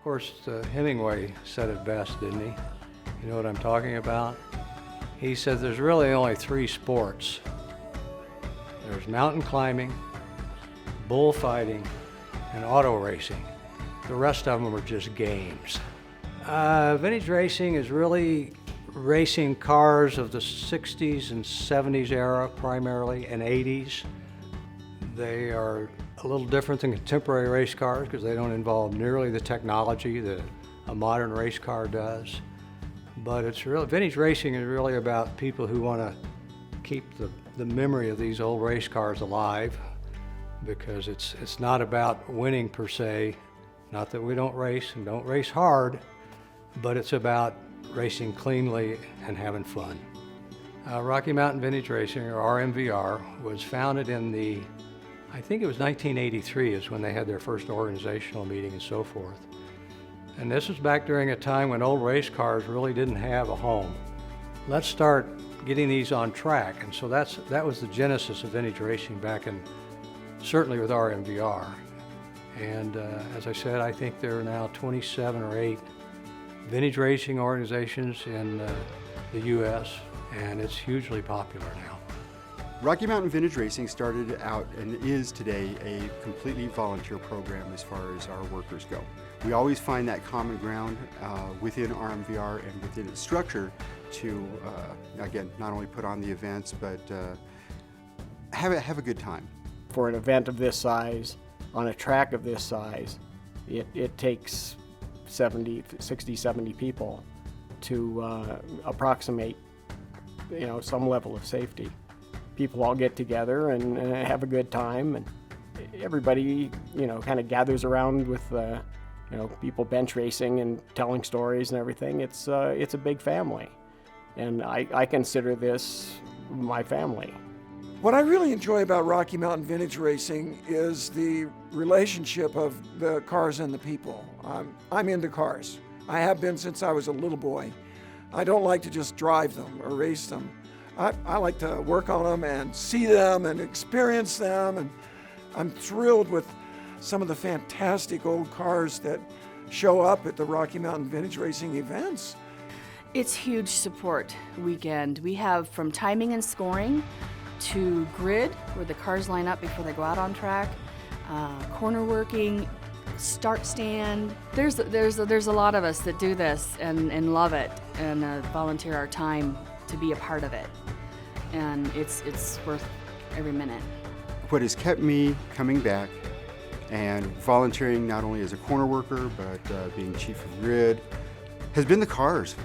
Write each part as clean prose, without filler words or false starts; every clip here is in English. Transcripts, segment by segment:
course, Hemingway said it best, didn't he? You know what I'm talking about? He said there's really only three sports. There's mountain climbing, bullfighting, and auto racing. The rest of them are just games. Vintage racing is really racing cars of the 60s and 70s era primarily, and 80s. They are a little different than contemporary race cars because they don't involve nearly the technology that a modern race car does. But vintage racing is really about people who want to keep the memory of these old race cars alive, because it's not about winning per se, not that we don't race and don't race hard, but it's about racing cleanly and having fun. Rocky Mountain Vintage Racing, or RMVR, was founded I think it was 1983 is when they had their first organizational meeting and so forth. And this was back during a time when old race cars really didn't have a home. Let's start getting these on track. And so that was the genesis of vintage racing back in, certainly with RMVR. And as I said, I think there are now 27 or 8 vintage racing organizations in the U.S., and it's hugely popular now. Rocky Mountain Vintage Racing started out and is today a completely volunteer program as far as our workers go. We always find that common ground within RMVR and within its structure to, again, not only put on the events, but have a good time. For an event of this size, on a track of this size, it takes 60, 70 people to approximate, some level of safety. People all get together and have a good time, and everybody, kind of gathers around with, people bench racing and telling stories and everything. It's a big family, and I consider this my family. What I really enjoy about Rocky Mountain Vintage Racing is the relationship of the cars and the people. I'm into cars. I have been since I was a little boy. I don't like to just drive them or race them. I like to work on them and see them and experience them, and I'm thrilled with some of the fantastic old cars that show up at the Rocky Mountain Vintage Racing events. It's huge support weekend. We have from timing and scoring to grid, where the cars line up before they go out on track, corner working, start stand. There's a lot of us that do this and love it and volunteer our time to be a part of it, and it's worth every minute. What has kept me coming back and volunteering not only as a corner worker but being chief of grid has been the cars.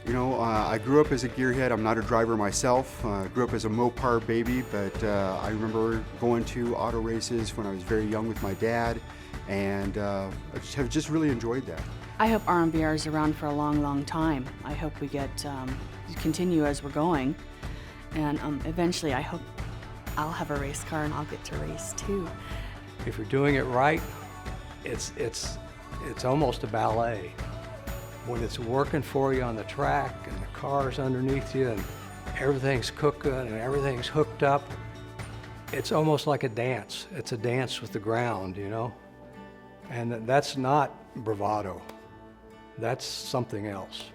I grew up as a gearhead. I'm not a driver myself. Grew up as a Mopar baby, but I remember going to auto races when I was very young with my dad, and I have just really enjoyed that. I hope RMVR is around for a long, long time. I hope we get continue as we're going, and eventually I hope I'll have a race car and I'll get to race too. If you're doing it right, it's almost a ballet. When it's working for you on the track and the car's underneath you and everything's cooking and everything's hooked up, it's almost like a dance. It's a dance with the ground, And that's not bravado. That's something else.